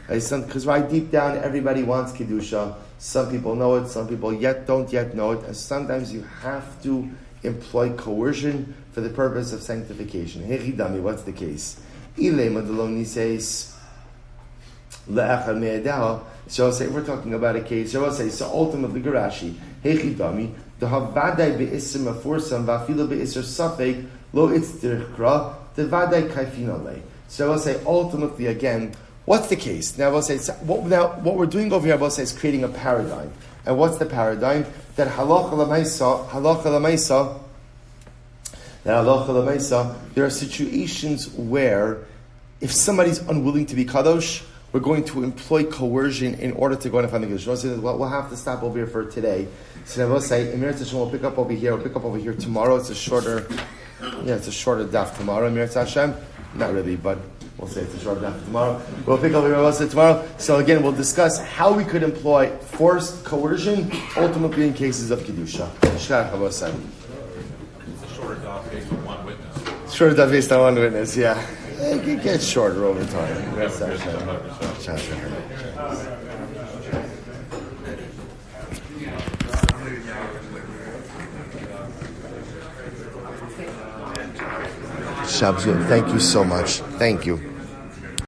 [SPEAKER 1] Because right deep down, everybody wants Kedusha. Some people know it, some people don't yet know it. And sometimes you have to employ coercion for the purpose of sanctification. Hechidami, what's the case? So I'll say, we're talking about a case. So I'll say, so ultimately, Garashi, Hechidami, the Havadai be'isr mafursam, va'afilo be'isr safek, lo itzdirkra, the Vadai kaifinale. So I'll say, ultimately, again, what's the case? Now, I'll say, what we're doing over here, I'll say, is creating a paradigm. And what's the paradigm? That halacha l'maisa, there are situations where, if somebody's unwilling to be kadosh, we're going to employ coercion in order to go and find the Kiddush. So we'll have to stop over here for today. So I will say, we'll pick up over here. We'll pick up over here tomorrow. It's a shorter daf tomorrow. Emir Hashem, not really, but we'll say it's a short daf tomorrow. We'll pick up over here tomorrow. So again, we'll discuss how we could employ forced coercion, ultimately in cases of kedusha. Shkach Havosai.
[SPEAKER 3] It's a shorter daf based on one witness.
[SPEAKER 1] Shorter daf based on one witness, yeah. It gets shorter over time. Shabbat, thank you so much. Thank you.